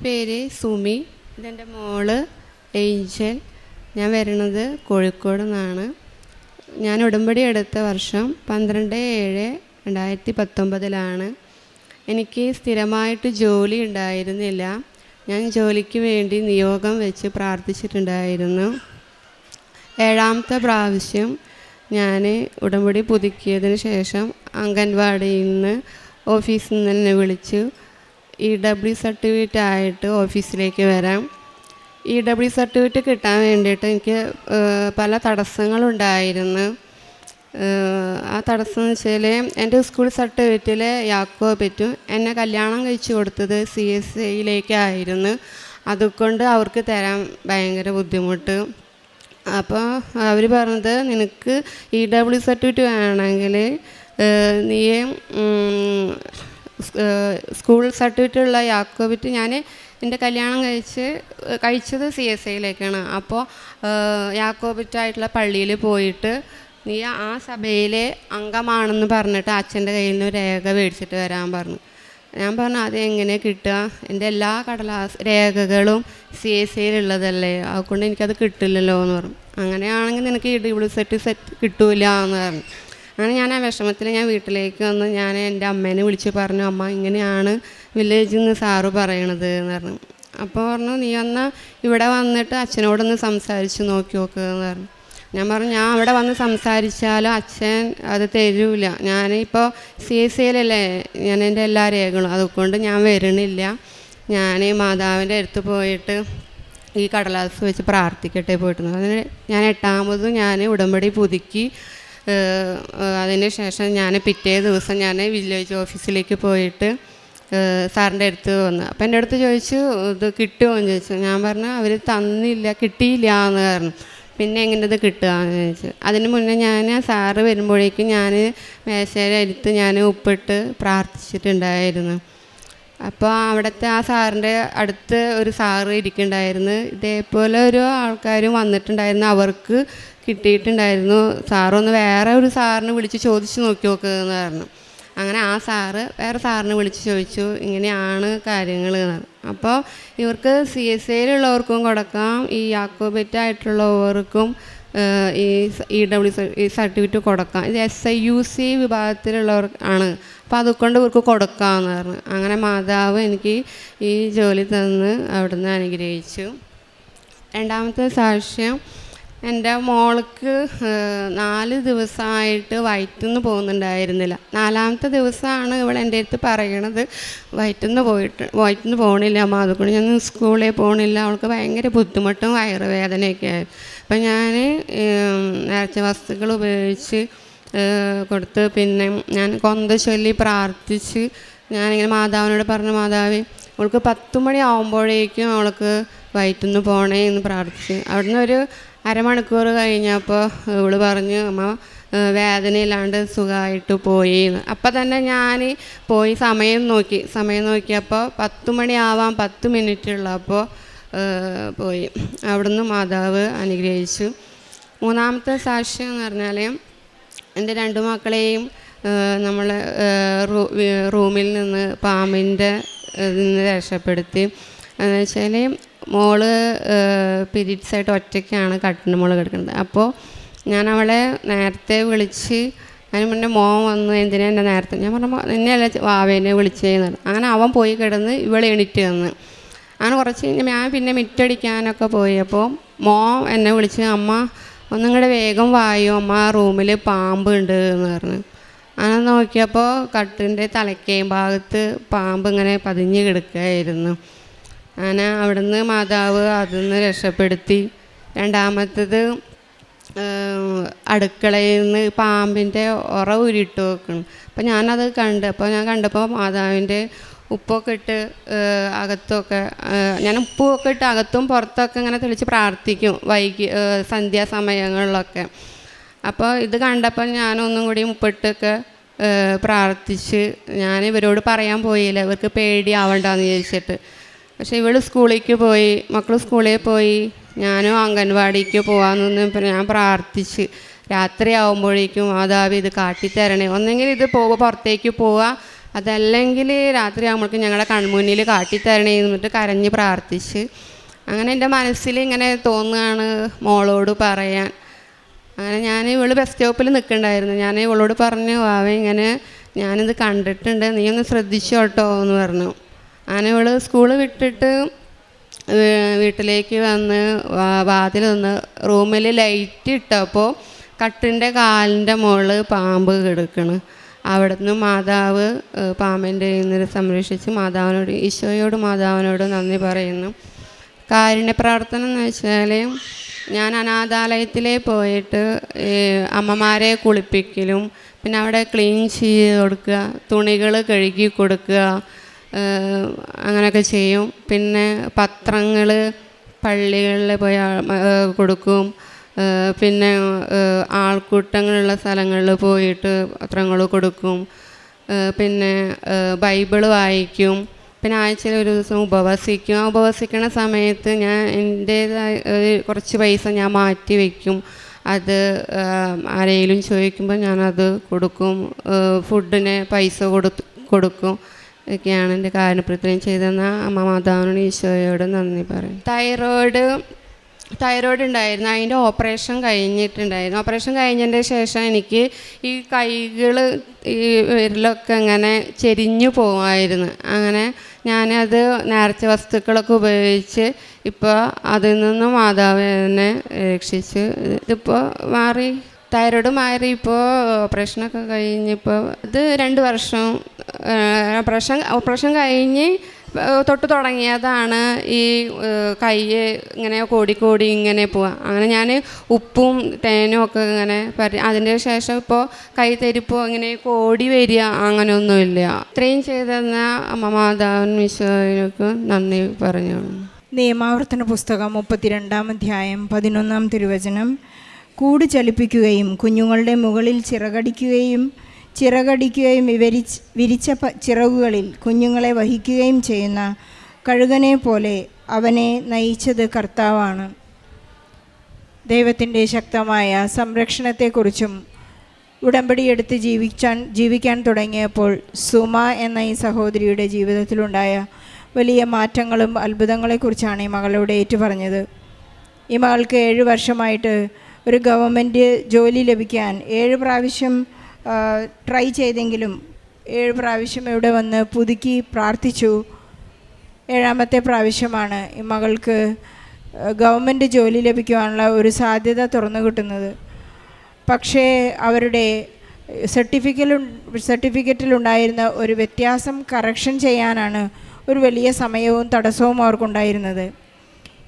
പേര് സുമി. ഇതെൻ്റെ മോള് ഏഞ്ചൽ. ഞാൻ വരുന്നത് കോഴിക്കോട് നിന്നാണ്. ഞാൻ ഉടമ്പടി എടുത്ത വർഷം 12/7/2019 എനിക്ക് സ്ഥിരമായിട്ട് ജോലി ഉണ്ടായിരുന്നില്ല. ഞാൻ ജോലിക്ക് വേണ്ടി നിയോഗം വെച്ച് പ്രാർത്ഥിച്ചിട്ടുണ്ടായിരുന്നു. 7ാമത്തെ പ്രാവശ്യം ഞാൻ ഉടമ്പടി പുതുക്കിയതിന് ശേഷം അംഗൻവാടിയിൽ നിന്ന് ഓഫീസിൽ നിന്ന് തന്നെ വിളിച്ചു EW സർട്ടിഫിക്കറ്റ് ആയിട്ട് ഓഫീസിലേക്ക് വരാം. EW സർട്ടിഫിക്കറ്റ് കിട്ടാൻ വേണ്ടിയിട്ട് എനിക്ക് പല തടസ്സങ്ങളുണ്ടായിരുന്നു. ആ തടസ്സം എന്ന് വെച്ചാൽ എൻ്റെ സ്കൂൾ സർട്ടിഫിക്കറ്റിൽ യാക്കോബറ്റും എന്നെ കല്യാണം കഴിച്ചു കൊടുത്തത് CSIയിലേക്കായിരുന്നു. അതുകൊണ്ട് അവർക്ക് തരാൻ ഭയങ്കര ബുദ്ധിമുട്ട്. അപ്പോൾ അവർ പറഞ്ഞത് നിനക്ക് EW സർട്ടിഫിക്കറ്റ് വേണമെങ്കിൽ നീ സ്കൂൾ സർട്ടിഫിക്കറ്റുള്ള യാക്കോബറ്റ് ഞാൻ എൻ്റെ കല്യാണം കഴിച്ചത് CSIയിലേക്കാണ്. അപ്പോൾ യാക്കോബറ്റായിട്ടുള്ള പള്ളിയിൽ പോയിട്ട് നീ ആ സഭയിലെ അംഗമാണെന്ന് പറഞ്ഞിട്ട് അച്ഛൻ്റെ കയ്യിൽ നിന്ന് രേഖ മേടിച്ചിട്ട് വരാൻ പറഞ്ഞു. ഞാൻ പറഞ്ഞു അതെങ്ങനെ കിട്ടുക, എൻ്റെ എല്ലാ രേഖകളും CSIയിലുള്ളതല്ലേ, അതുകൊണ്ട് എനിക്കത് കിട്ടില്ലല്ലോ എന്ന് പറഞ്ഞു. അങ്ങനെയാണെങ്കിൽ നിനക്ക് EW സർട്ടിഫിക്കറ്റ് കിട്ടൂല എന്ന് പറഞ്ഞു. അങ്ങനെ ഞാൻ ആ വിഷമത്തിൽ ഞാൻ വീട്ടിലേക്ക് വന്ന് ഞാൻ എൻ്റെ അമ്മേനെ വിളിച്ച് പറഞ്ഞു, അമ്മ ഇങ്ങനെയാണ് വില്ലേജിൽ നിന്ന് സാറ് പറയണത് എന്ന് പറഞ്ഞു. അപ്പോൾ പറഞ്ഞു നീ എന്നാൽ ഇവിടെ വന്നിട്ട് അച്ഛനോടൊന്ന് സംസാരിച്ച് നോക്കി നോക്കുക എന്ന് പറഞ്ഞു. ഞാൻ പറഞ്ഞു ഞാൻ അവിടെ വന്ന് സംസാരിച്ചാലും അച്ഛൻ അത് തരൂല, ഞാനിപ്പോൾ CSIയിലല്ലേ ഞാൻ എൻ്റെ എല്ലാ രേഖകളും, അതുകൊണ്ട് ഞാൻ വരണില്ല, ഞാൻ മാതാവിൻ്റെ അടുത്ത് പോയിട്ട് ഈ കടലാസ് വെച്ച് പ്രാർത്ഥിക്കട്ടെ പോയിട്ടുണ്ട്. അതിന് ഞാൻ 8ാമതും ഞാൻ ഉടമ്പടി പുതുക്കി. അതിന് ശേഷം ഞാൻ പിറ്റേ ദിവസം ഞാൻ വില്ലേജ് ഓഫീസിലേക്ക് പോയിട്ട് സാറിൻ്റെ അടുത്ത് വന്നു. അപ്പം എൻ്റെ അടുത്ത് ചോദിച്ചു ഇത് കിട്ടുമോ എന്ന് ചോദിച്ചു. ഞാൻ പറഞ്ഞു അവർ തന്നില്ല, കിട്ടിയില്ല എന്ന് പറഞ്ഞു. പിന്നെ എങ്ങനെ ഇത് കിട്ടുക എന്ന് ചോദിച്ചു. അതിന് മുന്നേ ഞാൻ സാറ് വരുമ്പോഴേക്കും ഞാൻ മേശയുടെ അടുത്ത് ഞാൻ ഉപ്പിട്ട് പ്രാർത്ഥിച്ചിട്ടുണ്ടായിരുന്നു. അപ്പോൾ അവിടുത്തെ ആ സാറിൻ്റെ അടുത്ത് ഒരു സാറ് ഇരിക്കുന്നുണ്ടായിരുന്നു. ഇതേപോലെ ഒരു ആൾക്കാരും വന്നിട്ടുണ്ടായിരുന്നു, അവർക്ക് കിട്ടിയിട്ടുണ്ടായിരുന്നു. സാറൊന്ന് വേറെ ഒരു സാറിനെ വിളിച്ച് ചോദിച്ച് നോക്കി നോക്കുകയെന്ന് പറഞ്ഞു. അങ്ങനെ ആ സാറ് വേറെ സാറിനെ വിളിച്ച് ചോദിച്ചു ഇങ്ങനെയാണ് കാര്യങ്ങൾ എന്ന് പറഞ്ഞു. അപ്പോൾ ഇവർക്ക് CSIയിലുള്ളവർക്കും കൊടുക്കാം, ഈ യാക്കോബറ്റായിട്ടുള്ളവർക്കും ഈ EW സർട്ടിഫിക്കറ്റ് കൊടുക്കാം. ഇത് SIUC വിഭാഗത്തിലുള്ളവർ ആണ്, അപ്പോൾ അതുകൊണ്ട് ഇവർക്ക് കൊടുക്കാമെന്ന് പറഞ്ഞു. അങ്ങനെ മാതാവ് എനിക്ക് ഈ ജോലി തന്ന് അവിടുന്ന് അനുഗ്രഹിച്ചു. 2ാമത്തെ സാക്ഷ്യം, എൻ്റെ മോൾക്ക് 4 ദിവസമായിട്ട് വയറ്റിന്ന് പോകുന്നുണ്ടായിരുന്നില്ല. 4ാമത്തെ ദിവസമാണ് ഇവൾ എൻ്റെ അടുത്ത് പറയണത് വയറ്റിന്ന് പോകണില്ല അമ്മ, അതുകൊണ്ട് ഞാൻ സ്കൂളിൽ പോകണില്ല, അവൾക്ക് ഭയങ്കര ബുദ്ധിമുട്ടും വയറുവേദനയൊക്കെ ആയി. അപ്പം ഞാൻ നേർച്ച വസ്തുക്കൾ ഉപയോഗിച്ച് കൊടുത്ത് പിന്നെ ഞാൻ കൊന്ത ചൊല്ലി പ്രാർത്ഥിച്ച് ഞാനിങ്ങനെ മാതാവിനോട് പറഞ്ഞു, മാതാവേ അവൾക്ക് 10 മണി ആകുമ്പോഴേക്കും അവൾക്ക് വയറ്റിന്ന് പോകണേ എന്ന് പ്രാർത്ഥിച്ചു. അവിടുന്ന് ഒരു അരമണിക്കൂർ കഴിഞ്ഞപ്പോൾ ഇവള് പറഞ്ഞു അമ്മ വേദനയില്ലാണ്ട് സുഖമായിട്ട് പോയി. അപ്പം തന്നെ ഞാൻ പോയി സമയം നോക്കിയപ്പോൾ 10 മണിയാവാൻ 10 മിനിറ്റ് ഉള്ളപ്പോൾ പോയി. അവിടുന്ന് മാതാവ് അനുഗ്രഹിച്ചു. 3ാമത്തെ സാക്ഷ്യം എന്ന് പറഞ്ഞാൽ എൻ്റെ 2 മക്കളെയും നമ്മൾ റൂമിൽ നിന്ന് പാമ്പിൻ്റെ നിന്ന് രക്ഷപ്പെടുത്തി. എന്ന് വെച്ചാൽ മോള് പീരീഡ്സായിട്ട് ഒറ്റയ്ക്കാണ് കട്ടിൻ്റെ മോള് കിടക്കുന്നത്. അപ്പോൾ ഞാൻ അവളെ നേരത്തെ വിളിച്ച് അതിന് മുന്നേ മോൻ വന്നു, എന്തിനാ എൻ്റെ നേരത്തെ, ഞാൻ പറഞ്ഞു നിന്നെയല്ല വാവേനെ വിളിച്ചേന്ന്. അങ്ങനെ അവൻ പോയി കിടന്ന് ഇവളെ എണീറ്റ് വന്ന്. അങ്ങനെ കുറച്ച് കഴിഞ്ഞ് ഞാൻ പിന്നെ മിറ്റടിക്കാനൊക്കെ പോയപ്പോൾ മോൻ എന്നെ വിളിച്ച് അമ്മ ഒന്നിങ്ങടെ വേഗം വായോ അമ്മ റൂമിൽ പാമ്പ് ഉണ്ട് എന്ന് പറഞ്ഞു. അങ്ങനെ നോക്കിയപ്പോൾ കട്ടിൻ്റെ തലക്കേം ഭാഗത്ത് പാമ്പ് ഇങ്ങനെ പതിഞ്ഞ് കിടക്കുകയായിരുന്നു. അങ്ങനെ അവിടുന്ന് മാതാവ് അതിൽ നിന്ന് രക്ഷപ്പെടുത്തി. 2ാമത്തേത് അടുക്കളയിൽ നിന്ന് പാമ്പിൻ്റെ ഉറ ഉരുട്ട് വെക്കണം. അപ്പോൾ ഞാനത് കണ്ടപ്പോൾ മാതാവിൻ്റെ ഉപ്പൊക്കെ ഇട്ട് അകത്തൊക്കെ ഞാൻ ഉപ്പൊക്കെ ഇട്ട് അകത്തും പുറത്തൊക്കെ ഇങ്ങനെ തെളിച്ച് പ്രാർത്ഥിക്കും സന്ധ്യാസമയങ്ങളിലൊക്കെ. അപ്പോൾ ഇത് കണ്ടപ്പോൾ ഞാനൊന്നും കൂടി ഉപ്പിട്ടൊക്കെ പ്രാർത്ഥിച്ച് ഞാൻ ഇവരോട് പറയാൻ പോയില്ല, ഇവർക്ക് പേടിയാവണ്ടെന്ന് വിചാരിച്ചിട്ട്. പക്ഷേ ഇവൾ മക്കൾ സ്കൂളിൽ പോയി, ഞാനും അംഗൻവാടിക്ക് പോകാമെന്ന് ഞാൻ പ്രാർത്ഥിച്ച്. രാത്രി ആകുമ്പോഴേക്കും മാതാവ് ഇത് കാട്ടിത്തരണേ, ഒന്നെങ്കിൽ ഇത് പുറത്തേക്ക് പോവുക അതല്ലെങ്കിൽ രാത്രി ആകുമ്പോഴേക്കും ഞങ്ങളുടെ കൺമുന്നിൽ കാട്ടിത്തരണേ എന്നിട്ട് കരഞ്ഞ് പ്രാർത്ഥിച്ച്. അങ്ങനെ എൻ്റെ മനസ്സിൽ ഇങ്ങനെ തോന്നുകയാണ് മോളോട് പറയാൻ. അങ്ങനെ ഞാൻ ഇവള് ബസ് സ്റ്റോപ്പിൽ നിൽക്കണ്ടായിരുന്നു. ഞാൻ ഇവളോട് പറഞ്ഞു, വാവ ഇങ്ങനെ ഞാനിത് കണ്ടിട്ടുണ്ട്, നീ ഒന്ന് ശ്രദ്ധിച്ചോട്ടോ എന്ന് പറഞ്ഞു. അങ്ങനെ ഇവള് സ്കൂള് വിട്ടിട്ട് വീട്ടിലേക്ക് വന്ന് വാതിലൊന്ന് റൂമിൽ ലൈറ്റ് ഇട്ടപ്പോൾ കട്ടിൻ്റെ കാലിൻ്റെ മുകളിൽ പാമ്പ് കിടക്കണ്. അവിടെ നിന്ന് മാതാവ് പാമ്പിൻ്റെ നിന്ന് സംരക്ഷിച്ച് മാതാവിനോട്, ഈശോയോട് മാതാവിനോട് നന്ദി പറയുന്നു. കാരുണ്യ പ്രവർത്തനം എന്ന് വെച്ചാൽ ഞാൻ അനാഥാലയത്തിൽ പോയിട്ട് അമ്മമാരെ കുളിപ്പിക്കലും പിന്നെ അവിടെ ക്ലീൻ ചെയ്ത് കൊടുക്കുക, തുണികൾ കഴുകി കൊടുക്കുക, അങ്ങനെയൊക്കെ ചെയ്യും. പിന്നെ പത്രങ്ങൾ പള്ളികളിൽ പോയി കൊടുക്കും. പിന്നെ ആൾക്കൂട്ടങ്ങളുള്ള സ്ഥലങ്ങളിൽ പോയിട്ട് പത്രങ്ങൾ കൊടുക്കും. പിന്നെ ബൈബിള് വായിക്കും. പിന്നെ ആഴ്ചയിൽ ഒരു ദിവസം ഉപവസിക്കും. ആ ഉപവസിക്കുന്ന സമയത്ത് ഞാൻ എൻ്റേതായ കുറച്ച് പൈസ ഞാൻ മാറ്റി വയ്ക്കും. അത് ആരെങ്കിലും ചോദിക്കുമ്പോൾ ഞാനത് കൊടുക്കും. ഫുഡിന് പൈസ കൊടുക്കും. ഒക്കെയാണ് എൻ്റെ കാരുണ്യപ്രവർത്തനം ചെയ്തെന്ന അമ്മ മാതാവിനോട് ഈശോയോട് നന്ദി പറയും. തൈറോയ്ഡ് ഉണ്ടായിരുന്നു. അതിൻ്റെ ഓപ്പറേഷൻ കഴിഞ്ഞിട്ടുണ്ടായിരുന്നു. ഓപ്പറേഷൻ കഴിഞ്ഞതിൻ്റെ ശേഷം എനിക്ക് ഈ കൈകൾ ഈ വിരലൊക്കെ അങ്ങനെ ചെരിഞ്ഞു പോകുമായിരുന്നു. അങ്ങനെ ഞാനത് നേർച്ച വസ്തുക്കളൊക്കെ ഉപയോഗിച്ച് ഇപ്പോൾ അതിൽ നിന്നും മാതാവ് എന്നെ രക്ഷിച്ച് ഇതിപ്പോൾ മാറി. തൈറോയ്ഡ് മാറി. ഇപ്പോൾ ഓപ്പറേഷനൊക്കെ കഴിഞ്ഞിപ്പോൾ ഇത് 2 വർഷം ഓപ്പറേഷൻ കഴിഞ്ഞ് തൊട്ട് തുടങ്ങിയതാണ് ഈ കൈ ഇങ്ങനെ കോടി ഇങ്ങനെ പോവുക. അങ്ങനെ ഞാൻ ഉപ്പും തേനും ഒക്കെ ഇങ്ങനെ അതിൻ്റെ ശേഷം ഇപ്പോൾ കൈ തരിപ്പോൾ ഇങ്ങനെ കോടി വരിക അങ്ങനെയൊന്നുമില്ല. ഇത്രയും ചെയ്തെന്ന അമ്മ മാതാവിനും ഈശോയ്ക്ക് നന്ദി പറഞ്ഞു. നിയമാവർത്തന പുസ്തകം 32-ാം അധ്യായം 11-ാം തിരുവചനം. കൂട് ചലിപ്പിക്കുകയും കുഞ്ഞുങ്ങളുടെ മുകളിൽ ചിറകടിക്കുകയും വിരിച്ച ചിറകുകളിൽ കുഞ്ഞുങ്ങളെ വഹിക്കുകയും ചെയ്യുന്ന കഴുകനെ പോലെ അവനെ നയിച്ചത് കർത്താവാണ്. ദൈവത്തിൻ്റെ ശക്തമായ സംരക്ഷണത്തെക്കുറിച്ചും ഉടമ്പടിയെടുത്ത് ജീവിക്കാൻ തുടങ്ങിയപ്പോൾ സുമ എന്ന ഈ സഹോദരിയുടെ ജീവിതത്തിലുണ്ടായ വലിയ മാറ്റങ്ങളും അത്ഭുതങ്ങളെക്കുറിച്ചാണ് ഈ മകളോട് ഏറ്റുപറഞ്ഞത്. ഈ മകൾക്ക് 7 വർഷമായിട്ട് ഒരു ഗവൺമെൻറ് ജോലി ലഭിക്കാൻ 7 പ്രാവശ്യം ട്രൈ ചെയ്തെങ്കിലും 7 പ്രാവശ്യം ഇവിടെ വന്ന് പുതുക്കി പ്രാർത്ഥിച്ചു. 7ാമത്തെ പ്രാവശ്യമാണ് ഈ മകൾക്ക് ഗവൺമെൻറ് ജോലി ലഭിക്കുവാനുള്ള ഒരു സാധ്യത തുറന്നു കിട്ടുന്നത്. പക്ഷേ അവരുടെ സർട്ടിഫിക്കറ്റിലുണ്ടായിരുന്ന ഒരു വ്യത്യാസം കറക്ഷൻ ചെയ്യാനാണ് ഒരു വലിയ സമയവും തടസ്സവും അവർക്കുണ്ടായിരുന്നത്.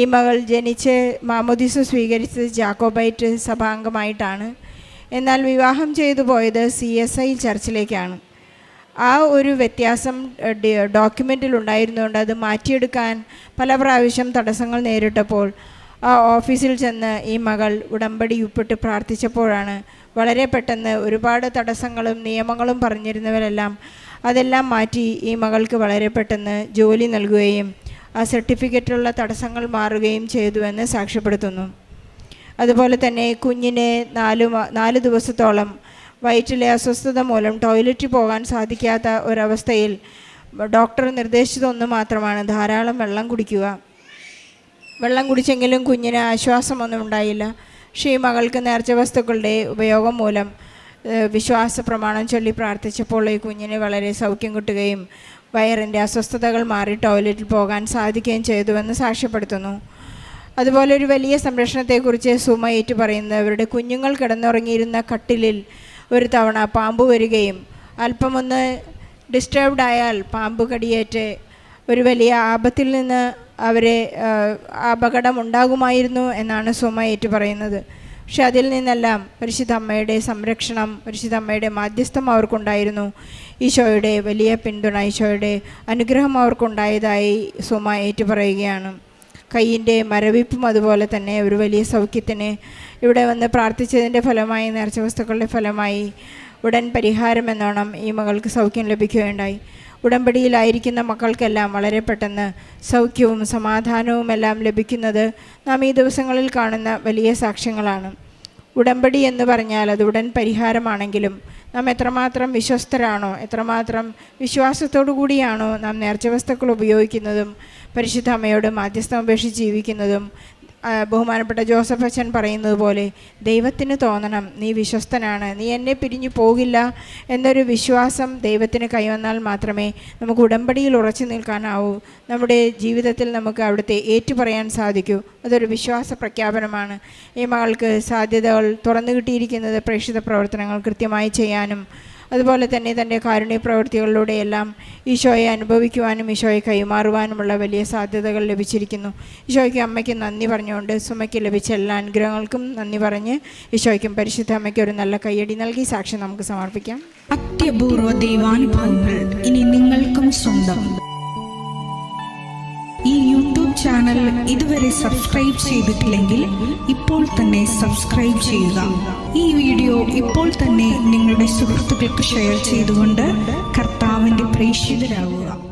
ഈ മകൾ ജനിച്ച് മാമോദീസ സ്വീകരിച്ചത് ജാക്കോബൈറ്റ് സഭാംഗമായിട്ടാണ്. എന്നാൽ വിവാഹം ചെയ്തു പോയത് CSI ചർച്ചിലേക്കാണ്. ആ ഒരു വ്യത്യാസം ഡോക്യുമെൻറ്റിലുണ്ടായിരുന്നുകൊണ്ട് അത് മാറ്റിയെടുക്കാൻ പല പ്രാവശ്യം തടസ്സങ്ങൾ നേരിട്ടപ്പോൾ ആ ഓഫീസിൽ ചെന്ന് ഈ മകൾ ഉടമ്പടി ഉപ്പിട്ട് പ്രാർത്ഥിച്ചപ്പോഴാണ് വളരെ പെട്ടെന്ന് ഒരുപാട് തടസ്സങ്ങളും നിയമങ്ങളും പറഞ്ഞിരുന്നവരെല്ലാം അതെല്ലാം മാറ്റി ഈ മകൾക്ക് വളരെ പെട്ടെന്ന് ജോലി നൽകുകയും ആ സർട്ടിഫിക്കറ്റിലുള്ള തടസ്സങ്ങൾ മാറുകയും ചെയ്തുവെന്ന് സാക്ഷ്യപ്പെടുത്തുന്നു. അതുപോലെ തന്നെ കുഞ്ഞിനെ 4 ദിവസത്തോളം വയറ്റിലെ അസ്വസ്ഥത മൂലം ടോയ്ലറ്റിൽ പോകാൻ സാധിക്കാത്ത ഒരവസ്ഥയിൽ ഡോക്ടർ നിർദ്ദേശിച്ചതൊന്ന് മാത്രമാണ് ധാരാളം വെള്ളം കുടിക്കുക. വെള്ളം കുടിച്ചെങ്കിലും കുഞ്ഞിന് ആശ്വാസമൊന്നും ഉണ്ടായില്ല. പക്ഷേ ഈ മകൾക്ക് നേർച്ച വസ്തുക്കളുടെ ഉപയോഗം മൂലം വിശ്വാസ പ്രമാണം ചൊല്ലി പ്രാർത്ഥിച്ചപ്പോൾ ഈ കുഞ്ഞിന് വളരെ സൗഖ്യം കിട്ടുകയും വയറിൻ്റെ അസ്വസ്ഥതകൾ മാറി ടോയ്ലറ്റിൽ പോകാൻ സാധിക്കുകയും ചെയ്തുവെന്ന് സാക്ഷ്യപ്പെടുത്തുന്നു. അതുപോലെ ഒരു വലിയ സംരക്ഷണത്തെക്കുറിച്ച് സുമ ഏറ്റു പറയുന്നത് അവരുടെ കുഞ്ഞുങ്ങൾ കിടന്നുറങ്ങിയിരുന്ന കട്ടിലിൽ ഒരു തവണ പാമ്പ് വരികയും അല്പമൊന്ന് ഡിസ്റ്റർബ്ഡ് ആയാൽ പാമ്പ് കടിയേറ്റ് ഒരു വലിയ ആപത്തിൽ നിന്ന് അവരെ അപകടമുണ്ടാകുമായിരുന്നു എന്നാണ് സുമ ഏറ്റു പറയുന്നത്. പക്ഷെ അതിൽ നിന്നെല്ലാം പരിശുദ്ധ അമ്മയുടെ സംരക്ഷണം, പരിശുദ്ധ അമ്മയുടെ മാധ്യസ്ഥം അവർക്കുണ്ടായിരുന്നു. ഈശോയുടെ വലിയ പിന്തുണ, ഈശോയുടെ അനുഗ്രഹം അവർക്കുണ്ടായതായി സുമ ഏറ്റു പറയുകയാണ്. കൈയിൻ്റെ മരവിപ്പും അതുപോലെ തന്നെ ഒരു വലിയ സൗഖ്യത്തിന് ഇവിടെ വന്ന് പ്രാർത്ഥിച്ചതിൻ്റെ ഫലമായി, നേർച്ച വസ്തുക്കളുടെ ഫലമായി ഉടൻ പരിഹാരം എന്നോണം ഈ മകൾക്ക് സൗഖ്യം ലഭിക്കുകയുണ്ടായി. ഉടമ്പടിയിലായിരിക്കുന്ന മക്കൾക്കെല്ലാം വളരെ പെട്ടെന്ന് സൗഖ്യവും സമാധാനവും എല്ലാം ലഭിക്കുന്നത് നാം ഈ ദിവസങ്ങളിൽ കാണുന്ന വലിയ സാക്ഷ്യങ്ങളാണ്. ഉടമ്പടി എന്ന് പറഞ്ഞാൽ അത് ഉടൻ പരിഹാരമാണെങ്കിലും നാം എത്രമാത്രം വിശ്വസ്തരാണോ, എത്രമാത്രം വിശ്വാസത്തോടു കൂടിയാണോ നാം നേർച്ച വസ്തുക്കൾ ഉപയോഗിക്കുന്നതും പരിശുദ്ധ അമ്മയോട് മാധ്യസ്ഥം ഉപേക്ഷിച്ച് ജീവിക്കുന്നതും, ബഹുമാനപ്പെട്ട ജോസഫ് അച്ഛൻ പറയുന്നത് പോലെ ദൈവത്തിന് തോന്നണം നീ വിശ്വസ്തനാണ്, നീ എന്നെ പിരിഞ്ഞു പോകില്ല എന്നൊരു വിശ്വാസം ദൈവത്തിന് കൈവന്നാൽ മാത്രമേ നമുക്ക് ഉടമ്പടിയിൽ ഉറച്ചു നിൽക്കാനാവൂ. നമ്മുടെ ജീവിതത്തിൽ നമുക്ക് അവിടുത്തെ ഏറ്റുപറയാൻ സാധിക്കൂ. അതൊരു വിശ്വാസ പ്രഖ്യാപനമാണ്. ഈ മകൾക്ക് സാധ്യതകൾ തുറന്നു കിട്ടിയിരിക്കുന്നത് പ്രേക്ഷിത പ്രവർത്തനങ്ങൾ കൃത്യമായി ചെയ്യാനും അതുപോലെ തന്നെ തൻ്റെ കാരുണ്യ പ്രവൃത്തികളിലൂടെയെല്ലാം ഈശോയെ അനുഭവിക്കുവാനും ഈശോയെ കൈമാറുവാനുമുള്ള വലിയ സാധ്യതകൾ ലഭിച്ചിരിക്കുന്നു. ഈശോയ്ക്ക് അമ്മയ്ക്ക് നന്ദി പറഞ്ഞുകൊണ്ട് സുമയ്ക്ക് ലഭിച്ച എല്ലാ അനുഗ്രഹങ്ങൾക്കും നന്ദി പറഞ്ഞ് ഈശോയ്ക്കും പരിശുദ്ധ അമ്മയ്ക്ക് ഒരു നല്ല കയ്യടി നൽകി സാക്ഷ്യം നമുക്ക് സമർപ്പിക്കാം. അത്യപൂർവ ദൈവാനുഭവങ്ങൾ ഇനി നിങ്ങൾക്കും സ്വന്തം. ഈ യൂട്യൂബ് ചാനൽ ഇതുവരെ സബ്സ്ക്രൈബ് ചെയ്തിട്ടില്ലെങ്കിൽ ഇപ്പോൾ തന്നെ സബ്സ്ക്രൈബ് ചെയ്യുക. ഈ വീഡിയോ ഇപ്പോൾ തന്നെ നിങ്ങളുടെ സുഹൃത്തുക്കൾക്ക് ഷെയർ ചെയ്തുകൊണ്ട് കർത്താവിൻ്റെ പ്രേക്ഷിതരാകുക.